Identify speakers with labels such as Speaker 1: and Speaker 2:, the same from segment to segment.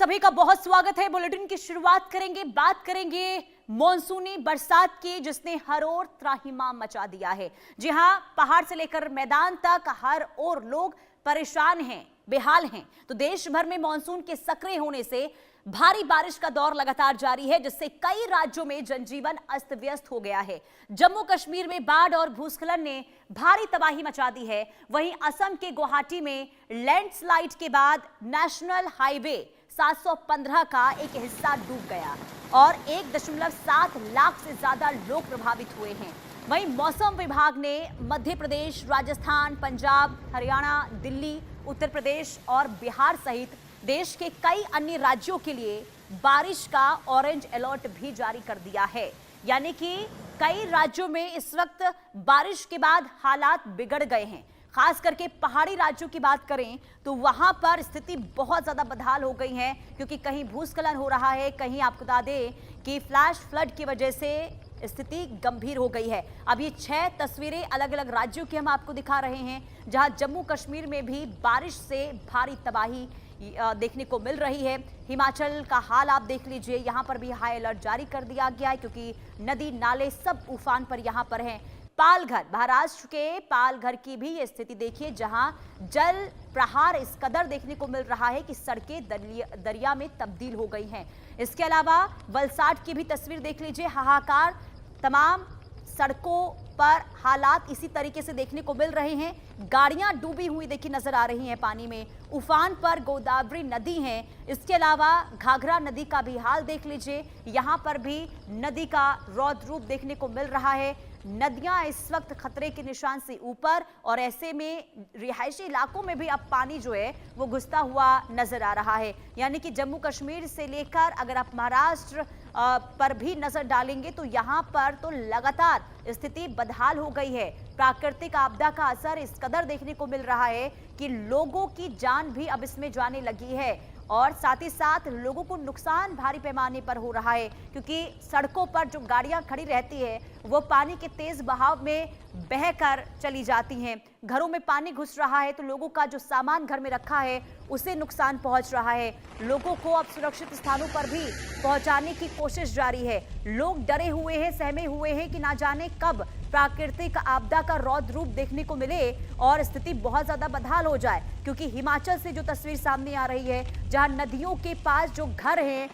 Speaker 1: सभी का बहुत स्वागत है। बुलेटिन की शुरुआत करेंगे, बात करेंगे मॉनसूनी बरसात की, जिसने हर ओर त्राहिमाम मचा दिया है। जी हां, पहाड़ से लेकर मैदान तक हर ओर लोग परेशान हैं, बेहाल हैं। तो देश भर में मॉनसून के सक्रिय होने से भारी बारिश का दौर लगातार जारी है, जिससे कई राज्यों में जनजीवन अस्त व्यस्त हो गया है। जम्मू कश्मीर में बाढ़ और भूस्खलन ने भारी तबाही मचा दी है। वहीं असम के गुवाहाटी में लैंडस्लाइड के बाद नेशनल हाईवे 715 का एक हिस्सा डूब गया और 1.7 लाख से ज्यादा लोग प्रभावित हुए हैं। वहीं मौसम विभाग ने मध्य प्रदेश, राजस्थान, पंजाब, हरियाणा, दिल्ली, उत्तर प्रदेश और बिहार सहित देश के कई अन्य राज्यों के लिए बारिश का ऑरेंज अलर्ट भी जारी कर दिया है। यानी कि कई राज्यों में इस वक्त बारिश के बाद हालात बिगड़ गए हैं। खास करके पहाड़ी राज्यों की बात करें तो वहां पर स्थिति बहुत ज्यादा बदहाल हो गई है, क्योंकि कहीं भूस्खलन हो रहा है, कहीं आपको बता दें कि फ्लैश फ्लड की वजह से स्थिति गंभीर हो गई है। अब ये 6 तस्वीरें अलग अलग राज्यों की हम आपको दिखा रहे हैं, जहां जम्मू कश्मीर में भी बारिश से भारी तबाही देखने को मिल रही है। हिमाचल का हाल आप देख लीजिए, यहां पर भी हाई अलर्ट जारी कर दिया गया है, क्योंकि नदी नाले सब उफान पर यहां पर हैं। पालघर, महाराष्ट्र के पालघर की भी ये स्थिति देखिए, जहां जल प्रहार इस कदर देखने को मिल रहा है कि सड़कें दरिया में तब्दील हो गई हैं। इसके अलावा वलसाड की भी तस्वीर देख लीजिए, हाहाकार, तमाम सड़कों पर हालात इसी तरीके से देखने को मिल रहे हैं। गाड़ियां डूबी हुई देखी नजर आ रही हैं पानी में। उफान पर गोदावरी नदी है। इसके अलावा घाघरा नदी का भी हाल देख लीजिए, यहां पर भी नदी का रौद्र रूप देखने को मिल रहा है। नदियां इस वक्त खतरे के निशान से ऊपर, और ऐसे में रिहायशी इलाकों में भी अब पानी जो है वो घुसता हुआ नजर आ रहा है। यानी कि जम्मू कश्मीर से लेकर अगर आप महाराष्ट्र पर भी नजर डालेंगे तो यहां पर तो लगातार स्थिति बदहाल हो गई है। प्राकृतिक आपदा का असर इस कदर देखने को मिल रहा है कि लोगों की जान भी अब इसमें जाने लगी है, और साथ ही साथ लोगों को नुकसान भारी पैमाने पर हो रहा है, क्योंकि सड़कों पर जो गाड़ियां खड़ी रहती है वो पानी के तेज बहाव में बहकर चली जाती हैं। घरों में पानी घुस रहा है तो लोगों का जो सामान घर में रखा है उसे नुकसान पहुंच रहा है। लोगों को अब सुरक्षित स्थानों पर भी पहुंचाने की कोशिश जारी है। लोग डरे हुए हैं, सहमे हुए हैं कि ना जाने कब प्राकृतिक आपदा का रौद्र रूप देखने को मिले और स्थिति बहुत ज्यादा बदहाल हो जाए। क्योंकि हिमाचल से जो तस्वीर सामने आ रही है, जहां नदियों के पास जो घर हैं,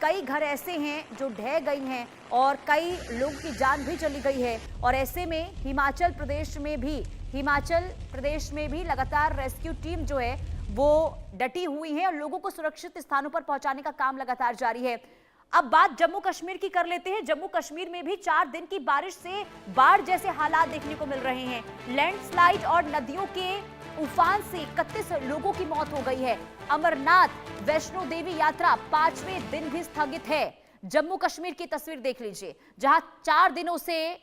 Speaker 1: कई घर ऐसे हैं जो ढह गई हैं और कई लोगों की जान भी चली गई है। और ऐसे में हिमाचल प्रदेश में भी लगातार रेस्क्यू टीम जो है वो डटी हुई है और लोगों को सुरक्षित स्थानों पर पहुंचाने का काम लगातार जारी है। अब बात जम्मू कश्मीर की कर लेते हैं। जम्मू कश्मीर में भी 4 दिन की बारिश से बाढ़ जैसे हालात देखने को मिल रहे हैं। लैंडस्लाइड और नदियों के उफान से 31 लोगों की मौत हो गई है। अमरनाथ वैष्णो देवी यात्रा 5वें दिन भी स्थगित है। जम्मू कश्मीर की तस्वीर देख लीजिए, जहां 4 दिनों से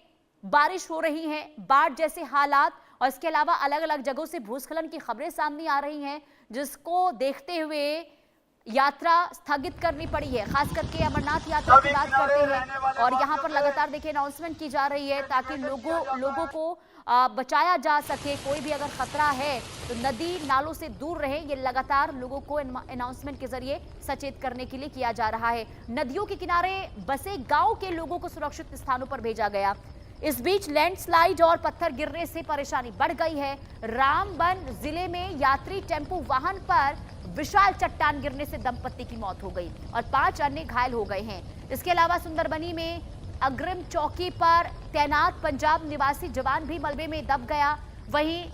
Speaker 1: बारिश हो रही है, बाढ़ जैसे हालात, और इसके अलावा अलग अलग जगहों से भूस्खलन की खबरें सामने आ रही हैं, जिसको देखते हुए यात्रा स्थगित करनी पड़ी है। खास करके अमरनाथ यात्रा की बात करते हैं और यहाँ पर लगातार देखिए अनाउंसमेंट की जा रही है ताकि लोगों को बचाया जा सके। कोई भी अगर खतरा है तो नदी नालों से दूर रहे, ये लगातार लोगों को अनाउंसमेंट के जरिए सचेत करने के लिए किया जा रहा है। नदियों के किनारे बसे गांव के लोगों को सुरक्षित स्थानों पर भेजा गया। इस बीच लैंडस्लाइड और पत्थर गिरने से परेशानी बढ़ गई है। रामबन जिले में यात्री टेम्पो वाहन पर विशाल चट्टान गिरने से दंपत्ति की मौत हो गई और 5 अन्य घायल हो गए हैं। इसके अलावा सुंदरबनी में अग्रिम चौकी पर तैनात पंजाब निवासी जवान भी मलबे में दब गया। वहीं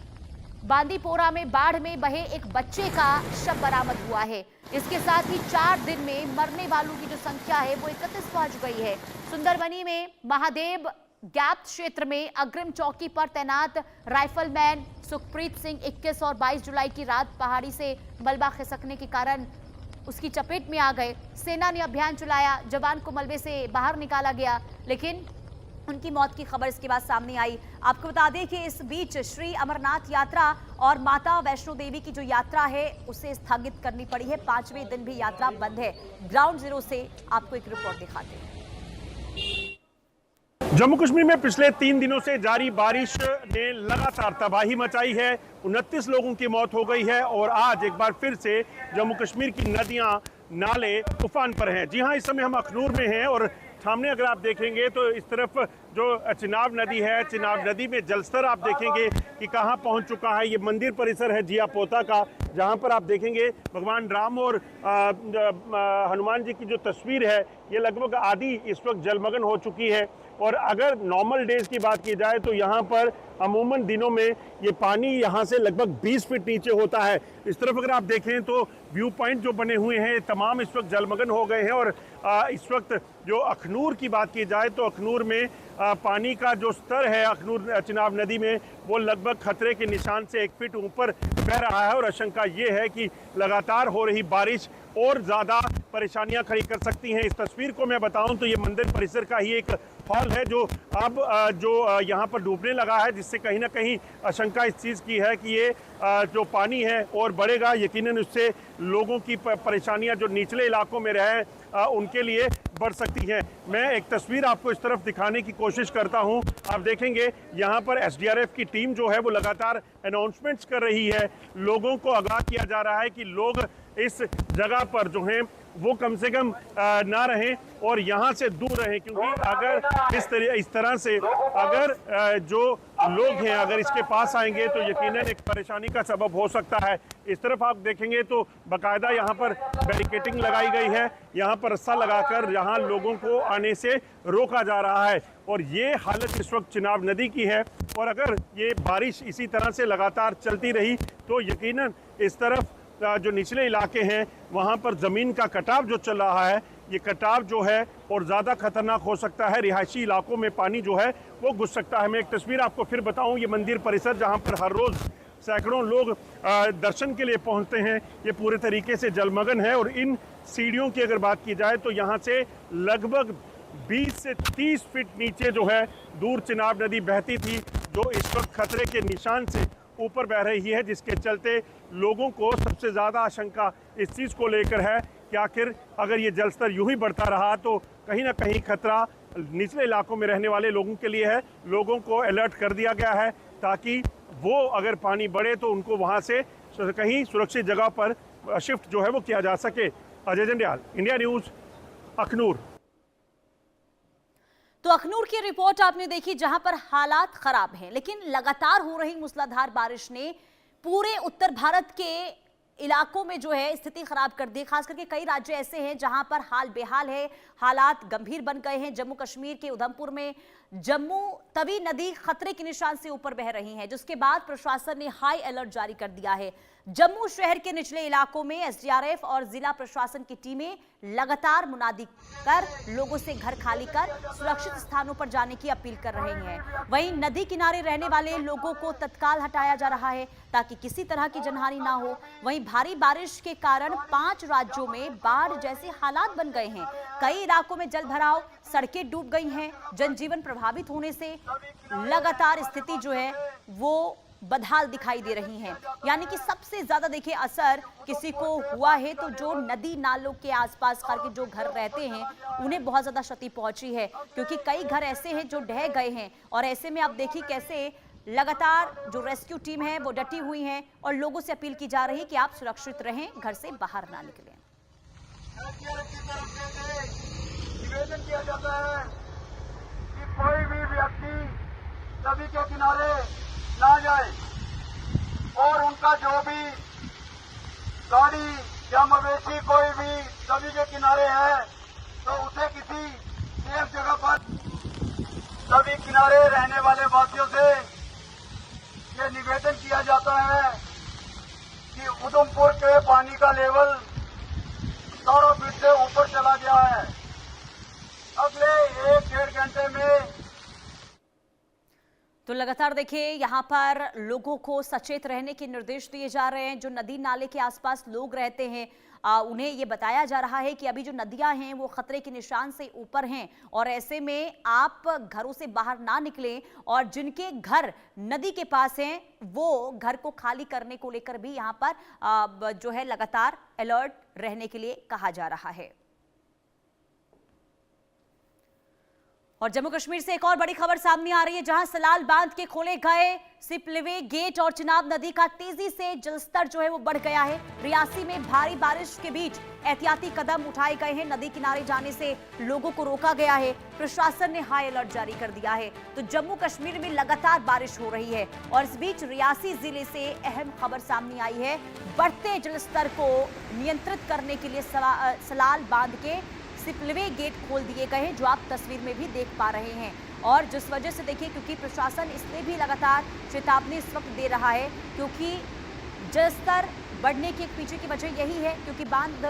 Speaker 1: बांदीपोरा में बाढ़ में बहे एक बच्चे का शव बरामद हुआ है। इसके साथ ही 4 दिन में मरने वालों की जो संख्या है वो 31 पहुंच गई है। सुंदरबनी में महादेव गैप क्षेत्र में अग्रिम चौकी पर तैनात राइफलमैन सुखप्रीत सिंह 21 और 22 जुलाई की रात पहाड़ी से मलबा खिसकने के कारण उसकी चपेट में आ गए। सेना ने अभियान चलाया, जवान को मलबे से बाहर निकाला गया, लेकिन उनकी मौत की खबर इसके बाद सामने आई। आपको बता दें कि इस बीच श्री अमरनाथ यात्रा और माता वैष्णो देवी की जो यात्रा है उसे स्थगित करनी पड़ी है। 5वें दिन भी यात्रा बंद है। ग्राउंड जीरो से आपको एक रिपोर्ट दिखाते हैं।
Speaker 2: जम्मू कश्मीर में पिछले 3 दिनों से जारी बारिश ने लगातार तबाही मचाई है। 29 लोगों की मौत हो गई है और आज एक बार फिर से जम्मू कश्मीर की नदियां नाले उफान पर हैं। जी हाँ, इस समय हम अखनूर में हैं और सामने अगर आप देखेंगे तो इस तरफ जो चिनाब नदी है, चिनाब नदी में जलस्तर आप देखेंगे कि कहाँ पहुँच चुका है। ये मंदिर परिसर है जिया पोता का, जहाँ पर आप देखेंगे भगवान राम और हनुमान जी की जो तस्वीर है ये लगभग आधी इस वक्त जलमग्न हो चुकी है। और अगर नॉर्मल डेज की बात की जाए तो यहाँ पर अमूमन दिनों में ये पानी यहाँ से लगभग 20 फीट नीचे होता है। इस तरफ अगर आप देखें तो व्यू पॉइंट जो बने हुए हैं तमाम इस वक्त जलमग्न हो गए हैं। और इस वक्त जो अखनूर की बात की जाए तो अखनूर में पानी का जो स्तर है अखनूर चिनाब नदी में वो लगभग खतरे के निशान से 1 फीट ऊपर बह रहा है। और आशंका ये है कि लगातार हो रही बारिश और ज़्यादा परेशानियां खड़ी कर सकती हैं। इस तस्वीर को मैं बताऊं तो ये मंदिर परिसर का ही एक हॉल है जो अब यहाँ पर डूबने लगा है, जिससे कहीं ना कहीं आशंका इस चीज़ की है कि ये जो पानी है और बढ़ेगा। यकीनन उससे लोगों की परेशानियां जो निचले इलाकों में रहे उनके लिए बढ़ सकती हैं। मैं एक तस्वीर आपको इस तरफ दिखाने की कोशिश करता हूं। आप देखेंगे यहाँ पर एसडीआरएफ की टीम जो है वो लगातार अनाउंसमेंट्स कर रही है, लोगों को आगाह किया जा रहा है कि लोग इस जगह पर जो हैं वो कम से कम ना रहें और यहाँ से दूर रहें, क्योंकि अगर इस तरह से अगर जो लोग हैं अगर इसके पास आएंगे तो यकीनन एक परेशानी का सबब हो सकता है। इस तरफ आप देखेंगे तो बाकायदा यहाँ पर बैरिकेडिंग लगाई गई है, यहाँ पर रस्सा लगाकर यहाँ लोगों को आने से रोका जा रहा है। और ये हालत इस वक्त चिनाब नदी की है और अगर ये बारिश इसी तरह से लगातार चलती रही तो यकीनन इस तरफ जो निचले इलाके हैं वहाँ पर ज़मीन का कटाव जो चल रहा है, ये कटाव जो है और ज़्यादा खतरनाक हो सकता है। रिहायशी इलाकों में पानी जो है वो घुस सकता है। मैं एक तस्वीर आपको फिर बताऊं, ये मंदिर परिसर जहाँ पर हर रोज़ सैकड़ों लोग दर्शन के लिए पहुँचते हैं, ये पूरे तरीके से जलमग्न है। और इन सीढ़ियों की अगर बात की जाए तो यहाँ से लगभग 20 से 30 फीट नीचे जो है दूर चिनाब नदी बहती थी, जो इस वक्त खतरे के निशान से ऊपर बह रही है, जिसके चलते लोगों को सबसे ज़्यादा आशंका इस चीज़ को लेकर है कि आखिर अगर ये जलस्तर यूं ही बढ़ता रहा तो कहीं ना कहीं खतरा निचले इलाकों में रहने वाले लोगों के लिए है। लोगों को अलर्ट कर दिया गया है ताकि वो अगर पानी बढ़े तो उनको वहाँ से कहीं सुरक्षित जगह पर शिफ्ट जो है वो किया जा सके। Ajay Jandial, India news, Akhnoor.
Speaker 1: तो अखनूर की रिपोर्ट आपने देखी जहां पर हालात खराब हैं, लेकिन लगातार हो रही मूसलाधार बारिश ने पूरे उत्तर भारत के इलाकों में जो है स्थिति खराब कर दी। खास करके कई राज्य ऐसे हैं जहां पर हाल बेहाल है, हालात गंभीर बन गए हैं। जम्मू कश्मीर के उधमपुर में जम्मू तवी नदी खतरे के निशान से ऊपर बह रही है, जिसके बाद प्रशासन ने हाई अलर्ट जारी कर दिया है। जम्मू शहर के निचले इलाकों में एसडीआरएफ और जिला प्रशासन की टीमें लगातार मुनादी कर लोगों से घर खाली कर सुरक्षित स्थानों पर जाने की अपील कर रही हैं। वहीं नदी किनारे रहने वाले लोगों को तत्काल हटाया जा रहा है ताकि किसी तरह की जनहानि ना हो। वहीं भारी बारिश के कारण 5 राज्यों में बाढ़ जैसे हालात बन गए हैं। कई इलाकों में जल भराव, सड़कें डूब गई हैं। जनजीवन प्रभावित होने से लगातार स्थिति जो है वो बदहाल दिखाई दे रही हैं। यानी कि सबसे ज्यादा देखिए असर किसी को हुआ है तो जो नदी नालों के आसपास के जो घर रहते हैं उन्हें बहुत ज्यादा क्षति पहुंची है, क्योंकि कई घर ऐसे हैं जो ढह गए हैं। और ऐसे में आप देखिए कैसे लगातार जो रेस्क्यू टीम है वो डटी हुई है और लोगों से अपील की जा रही है कि आप सुरक्षित रहें, घर से बाहर ना निकलें।
Speaker 3: निवेदन किया जाता है कि कोई भी व्यक्ति नदी के किनारे ना जाए और उनका जो भी गाड़ी या मवेशी कोई भी नदी के किनारे है तो उसे किसी सेफ जगह पर नदी किनारे रहने वाले वासियों से ये निवेदन किया जाता है कि उधमपुर के पानी का लेवल 17 फीट से ऊपर चला गया है। अगले 1-1.5 घंटे में
Speaker 1: तो लगातार देखिए यहाँ पर लोगों को सचेत रहने के निर्देश दिए जा रहे हैं। जो नदी नाले के आसपास लोग रहते हैं उन्हें ये बताया जा रहा है कि अभी जो नदियां हैं वो खतरे के निशान से ऊपर हैं और ऐसे में आप घरों से बाहर ना निकलें। और जिनके घर नदी के पास हैं वो घर को खाली करने को लेकर भी यहाँ पर जो है लगातार अलर्ट रहने के लिए कहा जा रहा है। और जम्मू कश्मीर से एक और बड़ी खबर सामने आ रही है, जहां सलाल बांध के खोले गए सिपलिवे गेट और चिनाब नदी का तेजी से जलस्तर जो है वो बढ़ गया है। रियासी में भारी बारिश के बीच एहतियाती कदम उठाए गए हैं। नदी किनारे जाने से लोगों को रोका गया है। प्रशासन ने हाई अलर्ट जारी कर दिया है। तो जम्मू कश्मीर में लगातार बारिश हो रही है और इस बीच रियासी जिले से अहम खबर सामने आई है। बढ़ते जलस्तर को नियंत्रित करने के लिए सलाल बांध के सिपलिवे गेट खोल दिए गए हैं, जो आप तस्वीर में भी देख पा रहे हैं। और जिस वजह से देखिए, क्योंकि प्रशासन इसलिए भी लगातार चेतावनी इस वक्त दे रहा है क्योंकि जलस्तर बढ़ने के पीछे की वजह यही है क्योंकि बांध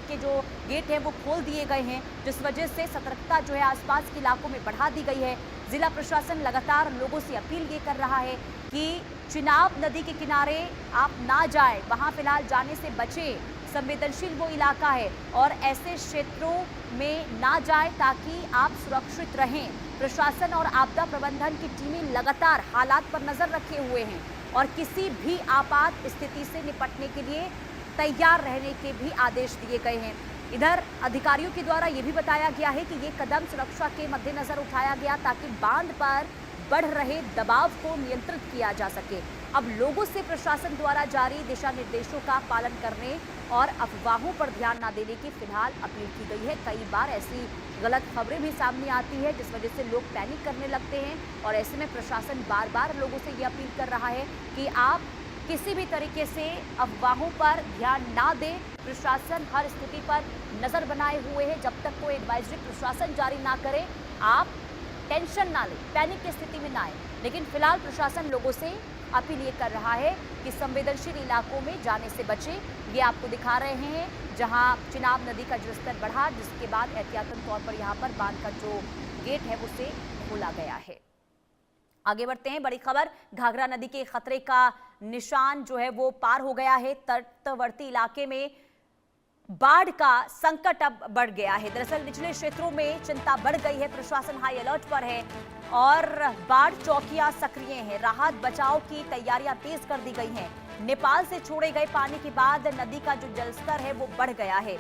Speaker 1: के जो गेट हैं वो खोल दिए गए हैं, जिस वजह से सतर्कता जो है आसपास के इलाकों में बढ़ा दी गई है। जिला प्रशासन लगातार लोगों से अपील ये कर रहा है कि चिनाब नदी के किनारे आप ना जाएं, वहां फिलहाल जाने से बचें। संवेदनशील वो इलाका है और ऐसे क्षेत्रों में ना जाएं ताकि आप सुरक्षित रहें। प्रशासन और आपदा प्रबंधन की टीमें लगातार हालात पर नजर रखे हुए हैं और किसी भी आपात स्थिति से निपटने के लिए तैयार रहने के भी आदेश दिए गए हैं। इधर अधिकारियों के द्वारा ये भी बताया गया है कि ये कदम सुरक्षा के मद्देनजर उठाया गया ताकि बांध पर बढ़ रहे दबाव को नियंत्रित किया जा सके। अब लोगों से प्रशासन द्वारा जारी दिशा निर्देशों का पालन करने और अफवाहों पर ध्यान न देने की फिलहाल अपील की गई है। कई बार ऐसी गलत खबरें भी सामने आती है जिस वजह से लोग पैनिक करने लगते हैं और ऐसे में प्रशासन बार बार लोगों से ये अपील कर रहा है कि आप किसी भी तरीके से अफवाहों पर ध्यान ना दें। प्रशासन हर स्थिति पर नजर बनाए हुए है। जब तक कोई एडवाइजरी प्रशासन जारी ना करे आप टेंशन ना लें, पैनिक की स्थिति में ना आए। लेकिन फिलहाल प्रशासन लोगों से अपील ये कर रहा है कि संवेदनशील इलाकों में जाने से बचें। ये आपको दिखा रहे हैं जहां चिनाब नदी का जलस्तर बढ़ा, जिसके बाद एहतियातन तौर पर यहां पर बांध का जो गेट है उसे खोला गया है। आगे बढ़ते हैं। बड़ी खबर, घाघरा नदी के खतरे का निशान जो है वो पार हो गया है। तटवर्ती इलाके में बाढ़ का संकट अब बढ़ गया है। दरअसल निचले क्षेत्रों में चिंता बढ़ गई है। प्रशासन हाई अलर्ट पर है और बाढ़ चौकियां सक्रिय हैं। राहत बचाव की तैयारियां तेज कर दी गई हैं। नेपाल से छोड़े गए पानी के बाद नदी का जो जलस्तर है वो बढ़ गया है।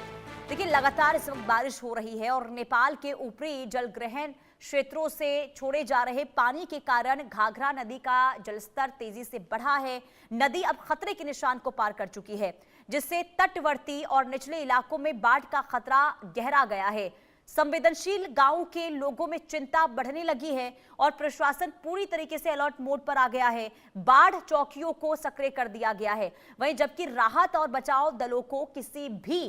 Speaker 1: देखिए, लगातार इस वक्त बारिश हो रही है और नेपाल के ऊपरी जलग्रहण क्षेत्रों से छोड़े जा रहे पानी के कारण घाघरा नदी का जलस्तर तेजी से बढ़ा है। नदी अब खतरे के निशान को पार कर चुकी है, जिससे तटवर्ती और निचले इलाकों में बाढ़ का खतरा गहरा गया है। संवेदनशील गांवों के लोगों में चिंता बढ़ने लगी है और प्रशासन पूरी तरीके से अलर्ट मोड पर आ गया है। बाढ़ चौकियों को सक्रिय कर दिया गया है। वहीं जबकि राहत और बचाव दलों को किसी भी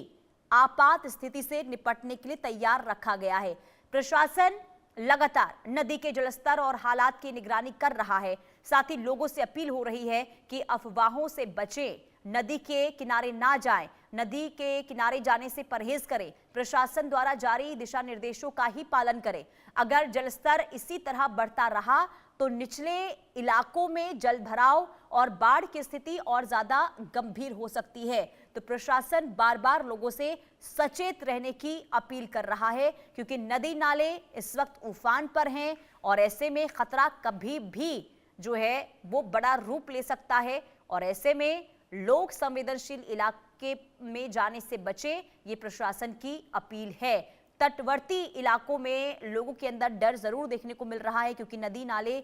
Speaker 1: आपात स्थिति से निपटने के लिए तैयार रखा गया है। प्रशासन लगातार नदी के जलस्तर और हालात की निगरानी कर रहा है। साथ ही लोगों से अपील हो रही है कि अफवाहों से बचें, नदी के किनारे ना जाएं, नदी के किनारे जाने से परहेज करें। प्रशासन द्वारा जारी दिशा निर्देशों का ही पालन करें। अगर जलस्तर इसी तरह बढ़ता रहा तो निचले इलाकों में जल भराव और बाढ़ की स्थिति और ज्यादा गंभीर हो सकती है। तो प्रशासन बार बार लोगों से सचेत रहने की अपील कर रहा है क्योंकि नदी नाले इस वक्त उफान पर हैं और ऐसे में खतरा कभी भी जो है वो बड़ा रूप ले सकता है और ऐसे में लोग संवेदनशील इलाके में जाने से बचें, ये प्रशासन की अपील है। तटवर्ती इलाकों में लोगों के अंदर डर जरूर देखने को मिल रहा है क्योंकि नदी नाले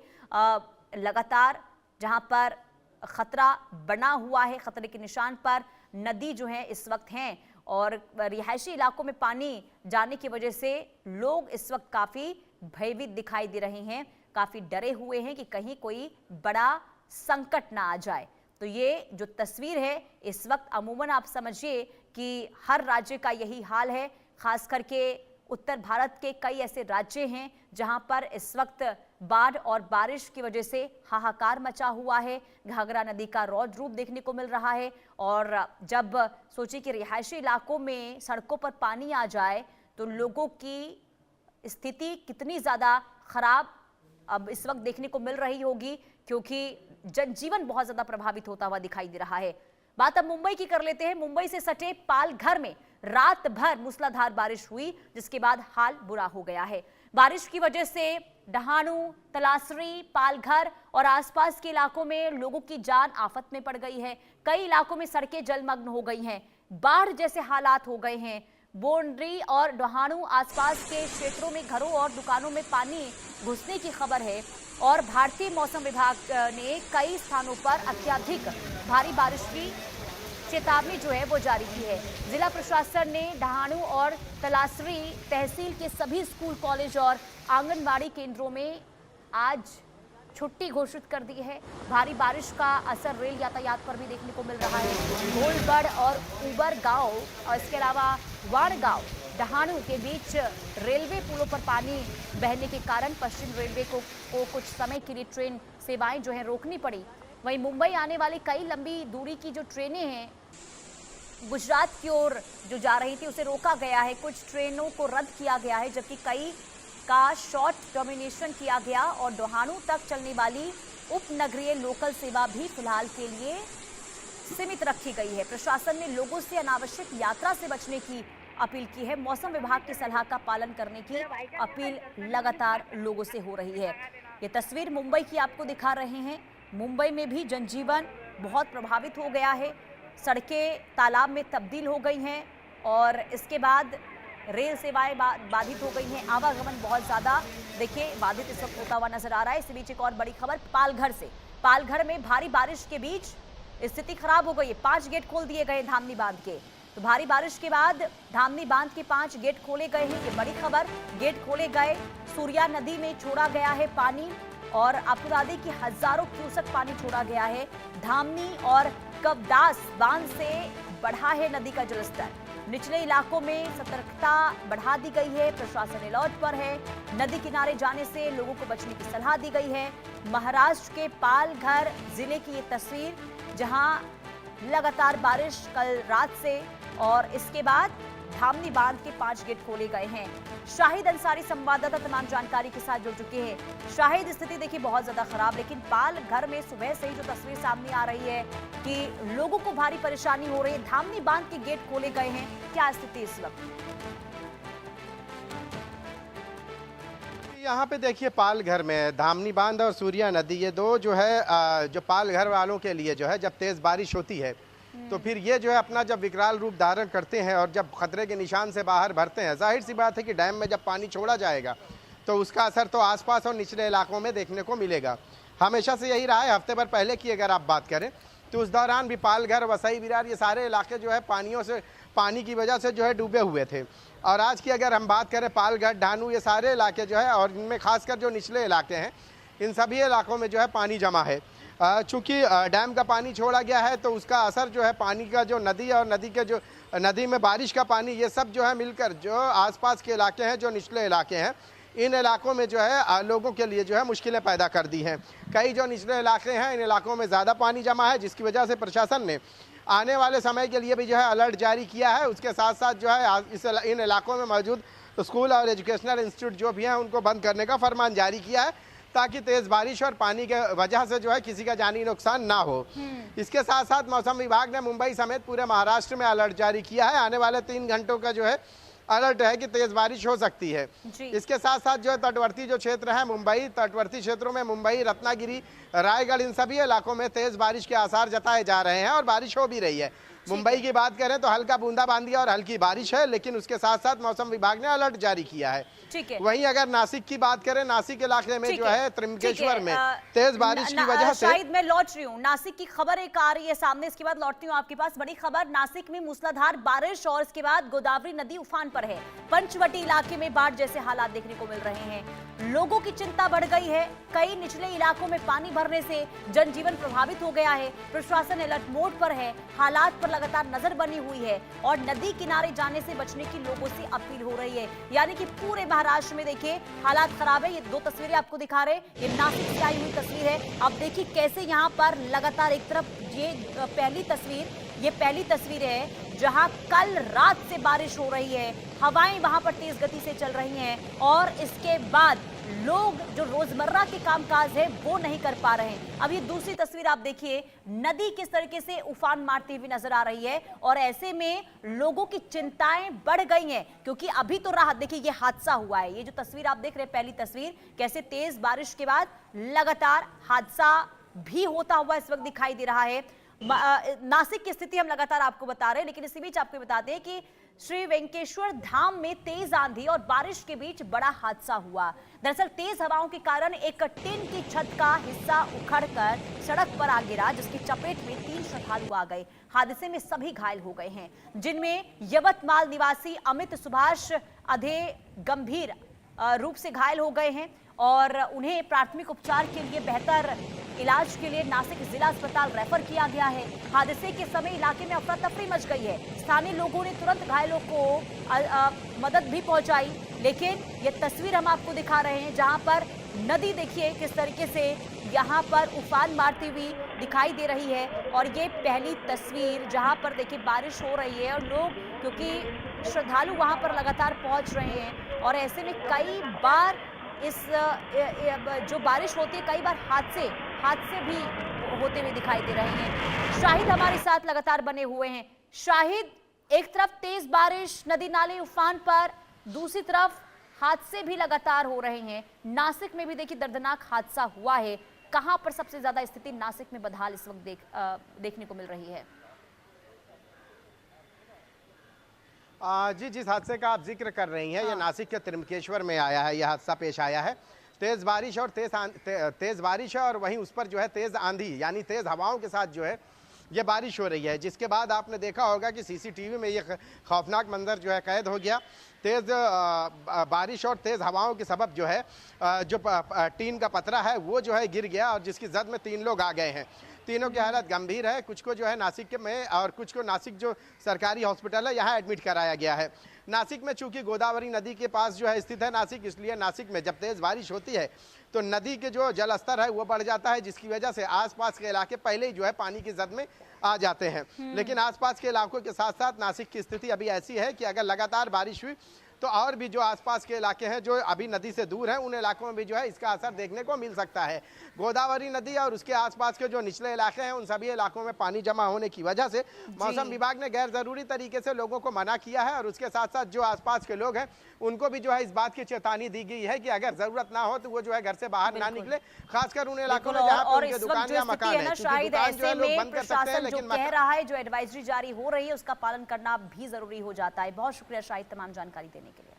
Speaker 1: लगातार जहां पर खतरा बना हुआ है, खतरे के निशान पर नदी जो है इस वक्त हैं और रिहायशी इलाकों में पानी जाने की वजह से लोग इस वक्त काफी भयभीत दिखाई दे रहे हैं, काफी डरे हुए हैं कि कहीं कोई बड़ा संकट ना आ जाए। तो ये जो तस्वीर है इस वक्त अमूमन आप समझिए कि हर राज्य का यही हाल है। खास करके उत्तर भारत के कई ऐसे राज्य हैं जहां पर इस वक्त बाढ़ और बारिश की वजह से हाहाकार मचा हुआ है। घाघरा नदी का रौद्र रूप देखने को मिल रहा है और जब सोचिए कि रिहायशी इलाकों में सड़कों पर पानी आ जाए तो लोगों की स्थिति कितनी ज़्यादा खराब अब इस वक्त देखने को मिल रही होगी क्योंकि जनजीवन बहुत ज़्यादा प्रभावित होता हुआ दिखाई दे रहा है। बात अब मुंबई की कर लेते हैं। मुंबई से सटे पालघर में रात भर मूसलाधार बारिश हुई जिसके बाद हाल बुरा हो गया है। बारिश की वजह से डहाणू, तलासरी, पालघर और आसपास के इलाकों में लोगों की जान आफत में पड़ गई है। कई इलाकों में सड़कें जलमग्न हो गई हैं, बाढ़ जैसे हालात हो गए हैं। बोंडरी और डहाणू आसपास के क्षेत्रों में घरों और दुकानों में पानी घुसने की खबर है। और भारतीय मौसम विभाग ने कई स्थानों पर अत्यधिक भारी बारिश की चेतावनी जो है वो जारी की है। जिला प्रशासन ने डहाणू और तलासरी तहसील के सभी स्कूल, कॉलेज और आंगनबाड़ी केंद्रों में आज छुट्टी घोषित कर दी है। भारी बारिश का असर रेल यातायात पर भी देखने को मिल रहा है। घोलबड़ और उबर गांव और इसके अलावा वाण गांव डहाणू के बीच रेलवे पुलों पर पानी बहने के कारण पश्चिम रेलवे को कुछ समय के लिए ट्रेन सेवाएं जो है रोकनी पड़ी। वहीं मुंबई आने वाली कई लंबी दूरी की जो ट्रेनें हैं गुजरात की ओर जो जा रही थी उसे रोका गया है। कुछ ट्रेनों को रद्द किया गया है, जबकि कई का शॉर्ट टर्मिनेशन किया गया और डहाणू तक चलने वाली उपनगरीय लोकल सेवा भी फिलहाल के लिए सीमित रखी गई है। प्रशासन ने लोगों से अनावश्यक यात्रा से बचने की अपील की है। मौसम विभाग की सलाह का पालन करने की अपील लगातार लोगों से हो रही है। ये तस्वीर मुंबई की आपको दिखा रहे हैं। मुंबई में भी जनजीवन बहुत प्रभावित हो गया है। सड़कें तालाब में तब्दील हो गई हैं और इसके बाद रेल सेवाएं बाधित हो गई हैं। आवागमन बहुत ज़्यादा देखिए बाधित इस वक्त होता हुआ नजर आ रहा है। इसी बीच एक और बड़ी खबर पालघर से। पालघर में भारी बारिश के बीच स्थिति खराब हो गई है। 5 गेट खोल दिए गए धामनी बांध के। तो भारी बारिश के बाद धामनी बांध के 5 गेट खोले गए हैं। ये बड़ी खबर। गेट खोले गए। सूर्या नदी में छोड़ा गया है पानी और आपको बता दें कि हजारों क्यूसेक पानी छोड़ा गया है। धामनी और कवदास बांध से बढ़ा है नदी का जलस्तर। निचले इलाकों में सतर्कता बढ़ा दी गई है। प्रशासन अलर्ट पर है। नदी किनारे जाने से लोगों को बचने की सलाह दी गई है। महाराष्ट्र के पालघर जिले की ये तस्वीर, जहां लगातार बारिश कल रात से और इसके बाद धामनी बांध के 5 गेट खोले गए हैं। शाहिद अंसारी संवाददाता तमाम जानकारी के साथ जुड़ चुके हैं। शाहिद, स्थिति देखिए बहुत ज्यादा खराब, लेकिन पालघर में सुबह से ही जो तस्वीर सामने आ रही है कि लोगों को भारी परेशानी हो रही है। धामनी बांध के गेट खोले गए हैं, क्या स्थिति इस वक्त?
Speaker 4: यहाँ पे देखिए पालघर में धामनी बांध और सूर्या नदी, ये दो जो है जो पालघर वालों के लिए जो है जब तेज बारिश होती है तो फिर ये जो है अपना जब विकराल रूप धारण करते हैं और जब खतरे के निशान से बाहर भरते हैं। जाहिर सी बात है कि डैम में जब पानी छोड़ा जाएगा तो उसका असर तो आसपास और निचले इलाकों में देखने को मिलेगा। हमेशा से यही रहा है। हफ्ते भर पहले की अगर आप बात करें तो उस दौरान भी पालघर, वसई, विरार ये सारे इलाके जो है पानी की वजह से जो है डूबे हुए थे। और आज की अगर हम बात करें पालघर, डहाणू, ये सारे इलाके जो है और इनमें खासकर जो निचले इलाके हैं इन सभी इलाकों में जो है पानी जमा है। चूँकि डैम का पानी छोड़ा गया है तो उसका असर जो है पानी का जो नदी और नदी में बारिश का पानी, ये सब जो है मिलकर जो आसपास के इलाके हैं, जो निचले इलाके हैं, इन इलाकों में जो है लोगों के लिए जो है मुश्किलें पैदा कर दी हैं। कई जो निचले इलाके हैं इन इलाकों में ज़्यादा पानी जमा है, जिसकी वजह से प्रशासन ने आने वाले समय के लिए भी जो है अलर्ट जारी किया है। उसके साथ साथ जो है इन इलाकों में मौजूद स्कूल और एजुकेशनल इंस्टीट्यूट जो भी हैं उनको बंद करने का फरमान जारी किया है, ताकि तेज बारिश और पानी के वजह से जो है किसी का जानी नुकसान ना हो। इसके साथ साथ मौसम विभाग ने मुंबई समेत पूरे महाराष्ट्र में अलर्ट जारी किया है। आने वाले 3 घंटों का जो है अलर्ट है कि तेज बारिश हो सकती है। इसके साथ साथ जो है तटवर्ती जो क्षेत्र है मुंबई, तटवर्ती क्षेत्रों में मुंबई, रत्नागिरी, रायगढ़, इन सभी इलाकों में तेज बारिश के आसार जताए जा रहे हैं और बारिश हो भी रही है। मुंबई की बात करें तो हल्का बूंदाबांदी और हल्की बारिश है, लेकिन उसके साथ साथ मौसम विभाग ने अलर्ट जारी किया है।
Speaker 1: ठीक है।
Speaker 4: वहीं अगर नासिक की बात करें, नासिक इलाके में जो है त्रिम्बकेश्वर में तेज बारिश की वजह से
Speaker 1: शायद मैं लौट रही हूँ, नासिक की खबर एक आ रही है सामने, इसके बाद लौटती हूँ आपके पास। बड़ी खबर, नासिक में मूसलाधार बारिश और इसके बाद गोदावरी नदी उफान पर है। पंचवटी इलाके में बाढ़ जैसे हालात देखने को मिल रहे हैं। लोगों की चिंता बढ़ गई है। कई निचले इलाकों में पानी भरने से जनजीवन प्रभावित हो गया है। प्रशासन अलर्ट मोड पर है। हालात पर लगातार नजर बनी हुई है और नदी किनारे जाने से बचने की लोगों से अपील हो रही है। यानी कि पूरे महाराष्ट्र में देखिए हालात खराब है। ये 2 तस्वीरें आपको दिखा रहे हैं, ये नासिक से आई हुई तस्वीर है। अब देखिए कैसे यहाँ पर लगातार एक तरफ ये पहली तस्वीर है जहां कल रात से बारिश हो रही है। हवाएं वहां पर तेज गति से चल रही हैं और इसके बाद लोग जो रोजमर्रा के कामकाज है वो नहीं कर पा रहे हैं। अब ये दूसरी तस्वीर आप देखिए, नदी किस तरीके से उफान मारती हुई नजर आ रही है और ऐसे में लोगों की चिंताएं बढ़ गई हैं, क्योंकि अभी तो राहत, देखिए ये हादसा हुआ है। ये जो तस्वीर आप देख रहे हैं पहली तस्वीर, कैसे तेज बारिश के बाद लगातार हादसा भी होता हुआ इस वक्त दिखाई दे रहा है। नासिक की स्थिति हम लगातार आपको बता रहे हैं, लेकिन इसी बीच आपको बता दें कि श्री वेंकटेश्वर धाम में तेज आंधी और बारिश के बीच बड़ा हादसा हुआ। दरअसल तेज हवाओं के कारण एक टिन की छत का हिस्सा उखड़कर सड़क पर आ गिरा, जिसकी चपेट में 3 श्रद्धालु आ गए। हादसे में सभी घायल हो गए हैं, जिनमें यवतमाल निवासी अमित सुभाष अधे गंभीर रूप से घायल हो गए हैं और उन्हें प्राथमिक उपचार के लिए बेहतर इलाज के लिए नासिक जिला अस्पताल रेफर किया गया है। हादसे के समय इलाके में अफरा तफरी मच गई है। स्थानीय लोगों ने तुरंत घायलों को मदद भी पहुंचाई, लेकिन ये तस्वीर हम आपको दिखा रहे हैं जहां पर नदी देखिए किस तरीके से यहाँ पर उफान मारती हुई दिखाई दे रही है। और ये पहली तस्वीर जहां पर देखिए बारिश हो रही है और लोग, क्योंकि श्रद्धालु वहां पर लगातार पहुंच रहे हैं और ऐसे में कई बार इस जो बारिश होती है कई बार हादसे भी होते हुए दिखाई दे रहे हैं। शाहिद हमारे साथ लगातार बने हुए हैं। शाहिद, एक तरफ तेज बारिश, नदी नाले उफान पर, दूसरी तरफ हादसे भी लगातार हो रहे हैं। नासिक में भी देखिए दर्दनाक हादसा हुआ है। कहां पर सबसे ज्यादा स्थिति नासिक में बदहाल इस वक्त देखने को मिल रही है?
Speaker 4: जी, जिस हादसे का आप जिक्र कर रही हैं, ये नासिक के त्र्यंबकेश्वर में आया है। यह हादसा पेश आया है। तेज बारिश है और वहीं उस पर जो है तेज आंधी यानी तेज हवाओं के साथ जो है ये बारिश हो रही है, जिसके बाद आपने देखा होगा कि सीसीटीवी में ये खौफनाक मंजर जो है कैद हो गया। तेज बारिश और तेज हवाओं के सबब जो है जो टीन का पतरा है वो जो है गिर गया और जिसकी जद में 3 लोग आ गए हैं। तीनों की हालत गंभीर है। कुछ को जो है नासिक में और कुछ को नासिक जो सरकारी हॉस्पिटल है यहाँ एडमिट कराया गया है। नासिक में चूंकि गोदावरी नदी के पास जो है स्थित है नासिक, इसलिए नासिक में जब तेज बारिश होती है तो नदी के जो जल स्तर है वो बढ़ जाता है, जिसकी वजह से आसपास के इलाके पहले ही जो है पानी की जद में आ जाते हैं। लेकिन आसपास के इलाकों के साथ साथ नासिक की स्थिति अभी ऐसी है कि अगर लगातार बारिश हुई तो और भी जो आसपास के इलाके हैं जो अभी नदी से दूर हैं उन इलाकों में भी जो है इसका असर देखने को मिल सकता है। गोदावरी नदी और उसके आसपास के जो निचले इलाके हैं उन सभी इलाकों में पानी जमा होने की वजह से मौसम विभाग ने गैर जरूरी तरीके से लोगों को मना किया है और उसके साथ साथ जो आसपास के लोग हैं उनको भी जो है इस बात की चेतावनी दी गई है कि अगर जरूरत ना हो तो वो जो है घर से बाहर ना निकले, खासकर उन इलाकों में जहाँ पर उनके दुकान या मकान है।
Speaker 1: शायद ऐसे में प्रशासन जो कह रहा है, जो एडवाइजरी जारी हो रही है उसका पालन करना भी जरूरी हो जाता है। बहुत शुक्रिया शाहिद तमाम जानकारी देने के लिए।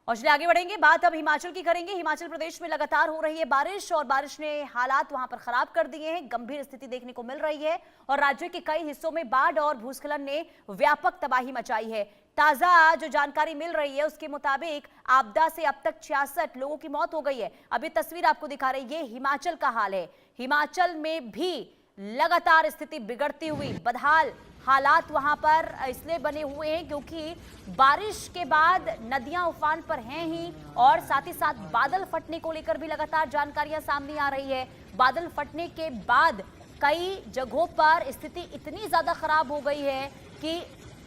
Speaker 1: और चलिए आगे बढ़ेंगे, बात अब हिमाचल की करेंगे। हिमाचल प्रदेश में लगातार हो रही है बारिश और बारिश ने हालात वहां पर खराब कर दिए हैं। गंभीर स्थिति देखने को मिल रही है और राज्य के कई हिस्सों में बाढ़ और भूस्खलन ने व्यापक तबाही मचाई है। ताजा जो जानकारी मिल रही है उसके मुताबिक आपदा से अब तक 66 लोगों की मौत हो गई है। अभी तस्वीर आपको दिखा रही है, ये हिमाचल का हाल है। हिमाचल में भी लगातार स्थिति बिगड़ती हुई बदहाल हालात वहां पर इसलिए बने हुए हैं क्योंकि बारिश के बाद नदियां उफान पर हैं ही और साथ ही साथ बादल फटने को लेकर भी लगातार जानकारियां सामने आ रही है। बादल फटने के बाद कई जगहों पर स्थिति इतनी ज्यादा खराब हो गई है कि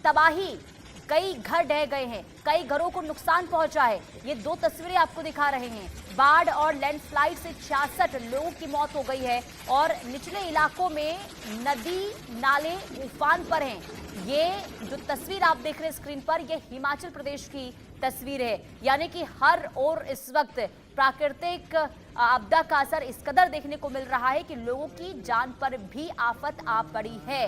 Speaker 1: तबाही, कई घर ढह गए हैं, कई घरों को नुकसान पहुंचा है। ये 2 तस्वीरें आपको दिखा रहे हैं। बाढ़ और लैंडस्लाइड से 66 लोगों की मौत हो गई है और निचले इलाकों में नदी नाले उफान पर हैं। ये जो तस्वीर आप देख रहे हैं स्क्रीन पर, ये हिमाचल प्रदेश की तस्वीर है। यानी कि हर ओर इस वक्त प्राकृतिक आपदा का असर इस कदर देखने को मिल रहा है कि लोगों की जान पर भी आफत आ पड़ी है।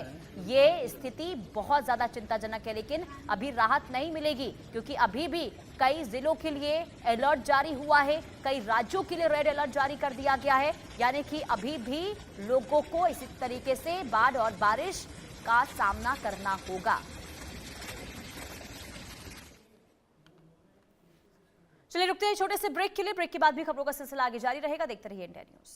Speaker 1: ये स्थिति बहुत ज्यादा चिंताजनक है, लेकिन अभी राहत नहीं मिलेगी क्योंकि अभी भी कई जिलों के लिए अलर्ट जारी हुआ है, कई राज्यों के लिए रेड अलर्ट जारी कर दिया गया है। यानी कि अभी भी लोगों को इसी तरीके से बाढ़ और बारिश का सामना करना होगा। चलिए रुकते हैं छोटे से ब्रेक के लिए। ब्रेक के बाद भी खबरों का सिलसिला आगे जारी रहेगा। देखते रहिए इंडिया न्यूज।